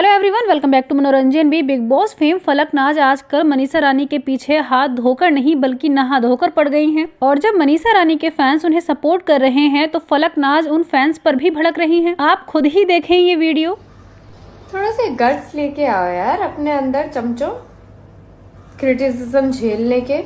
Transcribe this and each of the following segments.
Hello everyone, welcome back to मनोरंजन भी। Big boss fame Falaknaz आजकल मनीषा रानी के पीछे हाथ धोकर नहीं बल्कि नहा धोकर पड़ गई हैं। और जब मनीषा रानी के फैंस उन्हें सपोर्ट कर रहे हैं तो फलकनाज उन फैंस पर भी भड़क रही हैं। आप खुद ही देखें ये वीडियो। थोड़ा सा गट्स लेके आओ यार अपने अंदर चमचो, क्रिटिसिज्म झेलने के।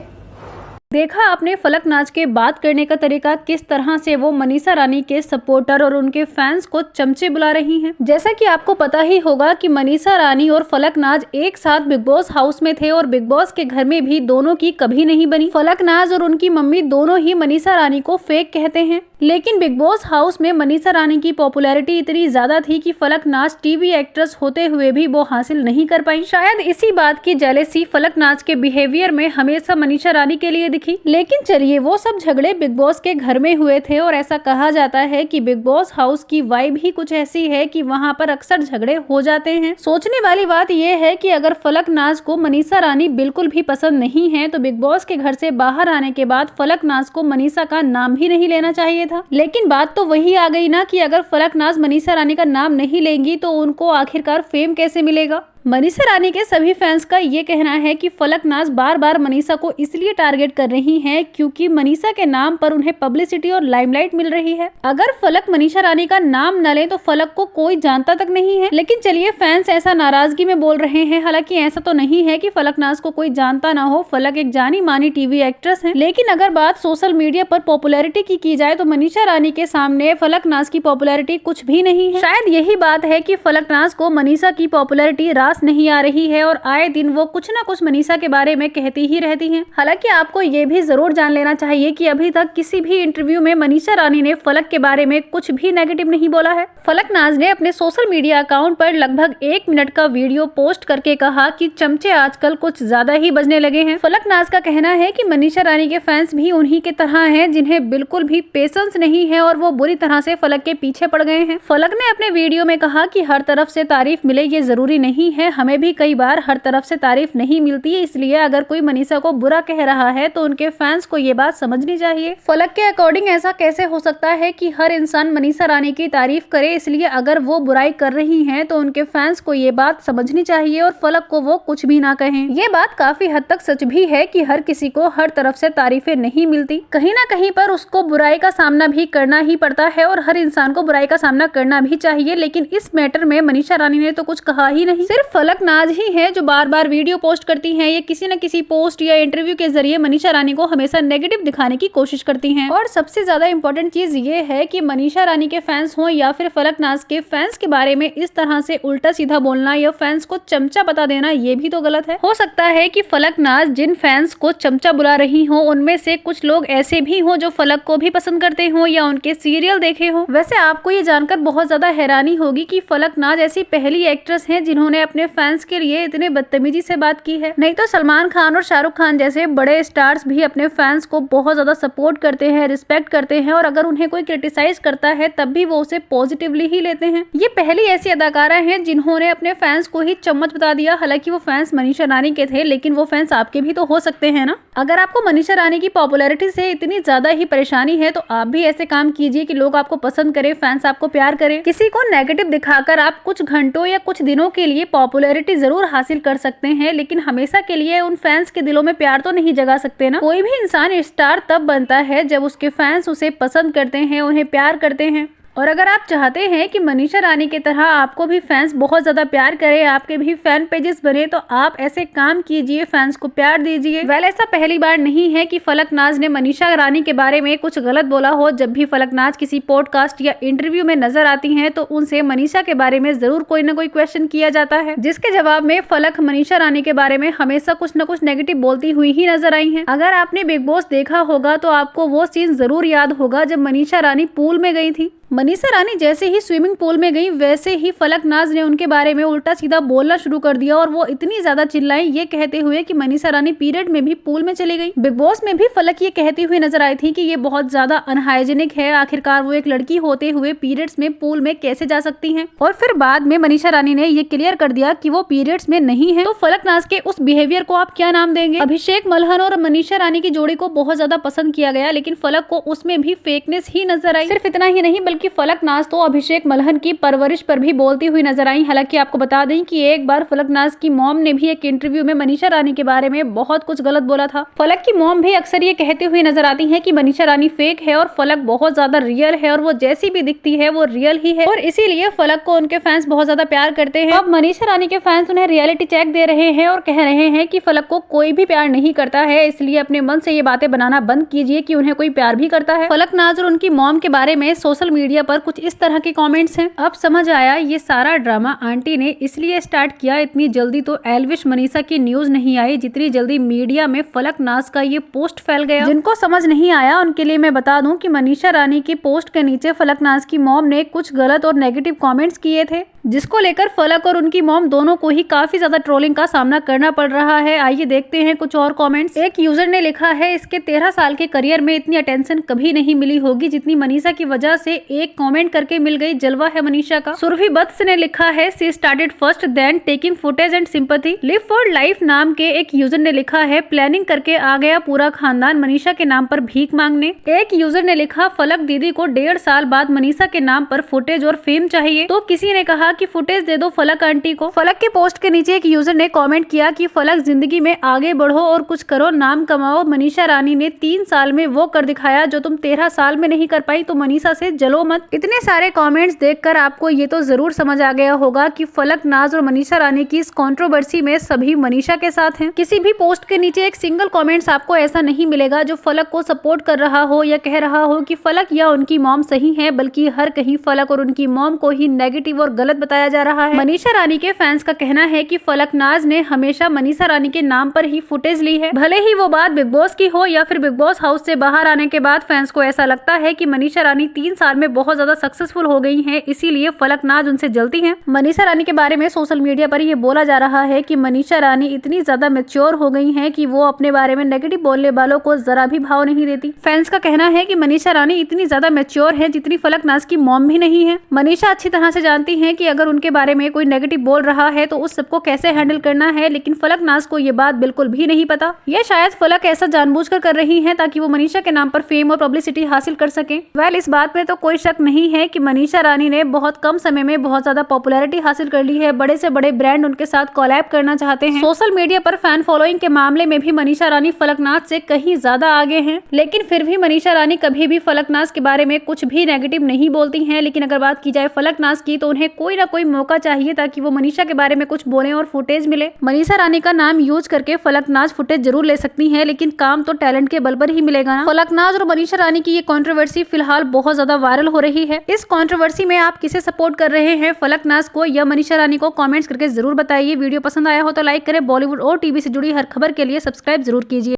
देखा आपने फलकनाज के बात करने का तरीका, किस तरह से वो मनीषा रानी के सपोर्टर और उनके फैंस को चमचे बुला रही हैं। जैसा कि आपको पता ही होगा कि मनीषा रानी और फलकनाज एक साथ बिग बॉस हाउस में थे और बिग बॉस के घर में भी दोनों की कभी नहीं बनी। फलकनाज और उनकी मम्मी दोनों ही मनीषा रानी को फेक कहते हैं, लेकिन बिग बॉस हाउस में मनीषा रानी की पॉपुलैरिटी इतनी ज्यादा थी कि फलकनाज टीवी एक्ट्रेस होते हुए भी वो हासिल नहीं कर पाई। शायद इसी बात की जेलेसी फलकनाज के बिहेवियर में हमेशा मनीषा रानी के लिए दिखी। लेकिन चलिए, वो सब झगड़े बिग बॉस के घर में हुए थे और ऐसा कहा जाता है कि बिग बॉस हाउस की वाइब ही कुछ ऐसी है कि वहां पर अक्सर झगड़े हो जाते हैं। सोचने वाली बात यह है कि अगर फलकनाज को मनीषा रानी बिल्कुल भी पसंद नहीं है तो बिग बॉस के घर से बाहर आने के बाद फलकनाज को मनीषा का नाम भी नहीं लेना चाहिए था। लेकिन बात तो वही आ गई ना कि अगर फलकनाज मनीषा रानी का नाम नहीं लेंगी तो उनको आखिरकार फेम कैसे मिलेगा। मनीषा रानी के सभी फैंस का ये कहना है कि फलकनाज बार बार मनीषा को इसलिए टारगेट कर रही हैं क्योंकि मनीषा के नाम पर उन्हें पब्लिसिटी और लाइमलाइट मिल रही है। अगर फलक मनीषा रानी का नाम न ले तो फलक को कोई जानता तक नहीं है। लेकिन चलिए, फैंस ऐसा नाराजगी में बोल रहे हैं। हालांकि ऐसा तो नहीं है कि फलकनाज को कोई जानता ना हो। फलक एक जानी मानी टीवी एक्ट्रेस है। लेकिन अगर बात सोशल मीडिया पर पॉपुलैरिटी की जाए तो मनीषा रानी के सामने फलकनाज की पॉपुलैरिटी कुछ भी नहीं है। शायद यही बात है कि फलकनाज को मनीषा की पॉपुलैरिटी नहीं आ रही है और आए दिन वो कुछ ना कुछ मनीषा के बारे में कहती ही रहती हैं। हालांकि आपको ये भी जरूर जान लेना चाहिए कि अभी तक किसी भी इंटरव्यू में मनीषा रानी ने फलक के बारे में कुछ भी नेगेटिव नहीं बोला है। फलकनाज ने अपने सोशल मीडिया अकाउंट पर लगभग 1 मिनट का वीडियो पोस्ट करके कहा कि चमचे आजकल कुछ ज्यादा ही बजने लगे हैं। फलकनाज का कहना है कि मनीषा रानी के फैंस भी उन्हीं के तरह हैं जिन्हें बिल्कुल भी पेशेंस नहीं है और वो बुरी तरह से फलक के पीछे पड़ गए हैं। फलक ने अपने वीडियो में कहा कि हर तरफ से तारीफ मिले ये जरूरी नहीं है, हमें भी कई बार हर तरफ से तारीफ नहीं मिलती है, इसलिए अगर कोई मनीषा को बुरा कह रहा है तो उनके फैंस को ये बात समझनी चाहिए। फलक के अकॉर्डिंग ऐसा कैसे हो सकता है कि हर इंसान मनीषा रानी की तारीफ करे, इसलिए अगर वो बुराई कर रही हैं तो उनके फैंस को ये बात समझनी चाहिए और फलक को वो कुछ भी ना कहें। ये बात काफी हद तक सच भी है कि हर किसी को हर तरफ से तारीफें नहीं मिलती, कहीं ना कहीं पर उसको बुराई का सामना भी करना ही पड़ता है और हर इंसान को बुराई का सामना करना भी चाहिए। लेकिन इस मैटर में मनीषा रानी ने तो कुछ कहा ही नहीं। सिर्फ फलकनाज ही है जो बार बार वीडियो पोस्ट करती हैं। ये किसी न किसी पोस्ट या इंटरव्यू के जरिए मनीषा रानी को हमेशा नेगेटिव दिखाने की कोशिश करती हैं। और सबसे ज्यादा इंपॉर्टेंट चीज ये है कि मनीषा रानी के फैंस हो या फिर फलकनाज के फैंस के बारे में इस तरह से उल्टा सीधा बोलना या फैंस को चमचा बता देना ये भी तो गलत है। हो सकता है कि फलकनाज जिन फैंस को चमचा बुला रही हो उनमें से कुछ लोग ऐसे भी हो जो फलक को भी पसंद करते हो या उनके सीरियल देखे हो। वैसे आपको ये जानकर बहुत ज्यादा हैरानी होगी कि फलकनाज ऐसी पहली एक्ट्रेस है जिन्होंने अपने फैंस के लिए इतने बदतमीजी से बात की है। नहीं तो सलमान खान और शाहरुख खान जैसे बड़े स्टार्स भी अपने फैंस को बहुत ज्यादा सपोर्ट करते हैं, रिस्पेक्ट करते हैं और अगर उन्हें कोई क्रिटिसाइज करता है तब भी वो उसे पॉजिटिवली ही लेते हैं। ये पहली ऐसी अदाकारा हैं जिन्होंने अपने फैंस को ही चम्मच बता दिया। हालांकि वो फैंस मनीषा रानी के थे, लेकिन वो फैंस आपके भी तो हो सकते हैं ना। अगर आपको मनीषा रानी की पॉपुलैरिटी से इतनी ज्यादा ही परेशानी है तो आप भी ऐसे काम कीजिए कि लोग आपको पसंद करें, फैंस आपको प्यार करें। किसी को नेगेटिव दिखाकर आप कुछ घंटों या कुछ दिनों के लिए पॉपुलैरिटी जरूर हासिल कर सकते हैं, लेकिन हमेशा के लिए उन फैंस के दिलों में प्यार तो नहीं जगा सकते ना। कोई भी इंसान स्टार तब बनता है जब उसके फैंस उसे पसंद करते हैं, उन्हें प्यार करते हैं। और अगर आप चाहते हैं कि मनीषा रानी की तरह आपको भी फैंस बहुत ज्यादा प्यार करें, आपके भी फैन पेजेस बने, तो आप ऐसे काम कीजिए, फैंस को प्यार दीजिए। वेल, ऐसा पहली बार नहीं है कि फलकनाज ने मनीषा रानी के बारे में कुछ गलत बोला हो। जब भी फलकनाज किसी पॉडकास्ट या इंटरव्यू में नजर आती हैं तो उनसे मनीषा के बारे में जरूर कोई ना कोई क्वेश्चन किया जाता है, जिसके जवाब में फलक मनीषा रानी के बारे में हमेशा कुछ न कुछ नेगेटिव बोलती हुई ही नजर आई है। अगर आपने बिग बॉस देखा होगा तो आपको वो सीन जरूर याद होगा जब मनीषा रानी पूल में गई थी। मनीषा रानी जैसे ही स्विमिंग पूल में गई वैसे ही फलकनाज ने उनके बारे में उल्टा सीधा बोलना शुरू कर दिया और वो इतनी ज्यादा चिल्लाई ये कहते हुए कि मनीषा रानी पीरियड में भी पूल में चली गई। बिग बॉस में भी फलक ये कहती हुई नजर आई थी कि ये बहुत ज्यादा अनहाइजेनिक है, आखिरकार वो एक लड़की होते हुए पीरियड्स में पूल में कैसे जा सकती हैं। और फिर बाद में मनीषा रानी ने ये क्लियर कर दिया कि वो पीरियड्स में नहीं है। तो फलकनाज के उस बिहेवियर को आप क्या नाम देंगे? अभिषेक मल्हन और मनीषा रानी की जोड़ी को बहुत ज्यादा पसंद किया गया, लेकिन फलक को उसमें भी फेकनेस ही नजर आई। सिर्फ इतना ही नहीं बल्कि कि फलक नाज तो अभिषेक मल्हन की परवरिश पर भी बोलती हुई नजर आई। हालांकि आपको बता दें कि एक बार फलक नाज की मॉम ने भी एक इंटरव्यू में मनीषा रानी के बारे में बहुत कुछ गलत बोला था। फलक की मॉम भी अक्सर ये कहती हुई नजर आती है कि मनीषा रानी फेक है और फलक बहुत ज्यादा रियल है और वो जैसी भी दिखती है वो रियल ही है और इसीलिए फलक को उनके फैंस बहुत ज्यादा प्यार करते हैं। अब मनीषा रानी के फैंस उन्हें रियलिटी चेक दे रहे हैं और कह रहे हैं कि फलक को कोई भी प्यार नहीं करता है, इसलिए अपने मन से ये बातें बनाना बंद कीजिए कि उन्हें कोई प्यार भी करता है। फलक नाज और उनकी मॉम के बारे में सोशल मीडिया पर कुछ इस तरह के कमेंट्स हैं। अब समझ आया ये सारा ड्रामा आंटी ने इसलिए स्टार्ट किया। इतनी जल्दी तो एल्विश मनीषा की न्यूज नहीं आई जितनी जल्दी मीडिया में फलक नाज का ये पोस्ट फैल गया। जिनको समझ नहीं आया उनके लिए मैं बता दूं कि मनीषा रानी की पोस्ट के नीचे फलक नाज की मॉम ने कुछ गलत और नेगेटिव कमेंट्स किए थे, जिसको लेकर फलक और उनकी मॉम दोनों को ही काफी ज्यादा ट्रोलिंग का सामना करना पड़ रहा है। आइए देखते हैं कुछ और कमेंट्स। एक यूजर ने लिखा है, इसके 13 साल के करियर में इतनी अटेंशन कभी नहीं मिली होगी जितनी मनीषा की वजह से एक कमेंट करके मिल गई। जलवा है मनीषा का। सुरभि बत्स ने लिखा है, she started first then taking footage and sympathy. Live for life नाम के एक यूजर ने लिखा है, प्लानिंग करके आ गया पूरा खानदान मनीषा के नाम पर भीख मांगने। एक यूजर ने लिखा, फलक दीदी को 1.5 साल बाद मनीषा के नाम पर फुटेज और फेम चाहिए। तो किसी ने कहा कि फुटेज दे दो फलक आंटी को। फलक के पोस्ट के नीचे एक यूजर ने कमेंट किया कि फलक जिंदगी में आगे बढ़ो और कुछ करो, नाम कमाओ। मनीषा रानी ने 3 साल में वो कर दिखाया जो तुम 13 साल में नहीं कर पाई, तो मनीषा से जलो मत। इतने सारे कमेंट्स देखकर आपको ये तो जरूर समझ आ गया होगा कि फलक नाज और मनीषा रानी की इस कंट्रोवर्सी में सभी मनीषा के साथ हैं। किसी भी पोस्ट के नीचे एक सिंगल कमेंट्स आपको ऐसा नहीं मिलेगा जो फलक को सपोर्ट कर रहा हो या कह रहा हो कि फलक या उनकी मॉम सही है, बल्कि हर कहीं फलक और उनकी मॉम को ही नेगेटिव और गलत बताया जा रहा है। मनीषा रानी के फैंस का कहना है कि फलक नाज ने हमेशा मनीषा रानी के नाम पर ही फुटेज ली है, भले ही वो बात बिग बॉस की हो या फिर बिग बॉस हाउस से बाहर आने के बाद फैंस को ऐसा लगता है कि मनीषा रानी 3 साल में बहुत ज्यादा सक्सेसफुल हो गई हैं, इसीलिए फलक नाज उनसे जलती हैं। मनीषा रानी के बारे में सोशल मीडिया पर ये बोला जा रहा है कि मनीषा रानी इतनी ज्यादा मैच्योर हो गई हैं कि वो अपने बारे में नेगेटिव बोलने वालों को जरा भी भाव नहीं देती। फैंस का कहना है कि मनीषा रानी इतनी ज्यादा मैच्योर है जितनी फलक नाज की मॉम भी नहीं है। मनीषा अच्छी तरह से जानती है कि अगर उनके बारे में कोई नेगेटिव बोल रहा है तो उस सबको कैसे हैंडल करना है, लेकिन फलक नाज को ये बात बिल्कुल भी नहीं पता। ये शायद फलक ऐसा जानबूझकर कर रही हैं ताकि वो मनीषा के नाम पर फेम और पब्लिसिटी हासिल कर सकें। वेल, इस बात में तो कोई शक नहीं है कि मनीषा रानी ने बहुत कम समय में बहुत ज्यादा पॉपुलैरिटी हासिल कर ली है। बड़े से बड़े ब्रांड उनके साथ कोलैब करना चाहते हैं। सोशल मीडिया पर फैन फॉलोइंग के मामले में भी मनीषा रानी फलक नाज से कहीं ज्यादा आगे हैं, लेकिन फिर भी मनीषा रानी कभी भी फलक नाज के बारे में कुछ भी नेगेटिव नहीं बोलती हैं। लेकिन अगर बात की जाए फलक नाज की तो उन्हें कोई ना कोई मौका चाहिए ताकि वो मनीषा के बारे में कुछ बोले और फुटेज मिले। मनीषा रानी का नाम यूज करके फलक नाज फुटेज जरूर ले सकती हैं, लेकिन काम तो टैलेंट के बल पर ही मिलेगा ना। फलक नाज और मनीषा रानी की ये कंट्रोवर्सी फिलहाल बहुत ज्यादा वायरल हो रही है। इस कंट्रोवर्सी में आप किसे सपोर्ट कर रहे हैं, फलक नाज को या मनीषा रानी को? कमेंट्स करके जरूर बताइए। वीडियो पसंद आया हो तो लाइक करें। बॉलीवुड और टीवी से जुड़ी हर खबर के लिए सब्सक्राइब जरूर कीजिए।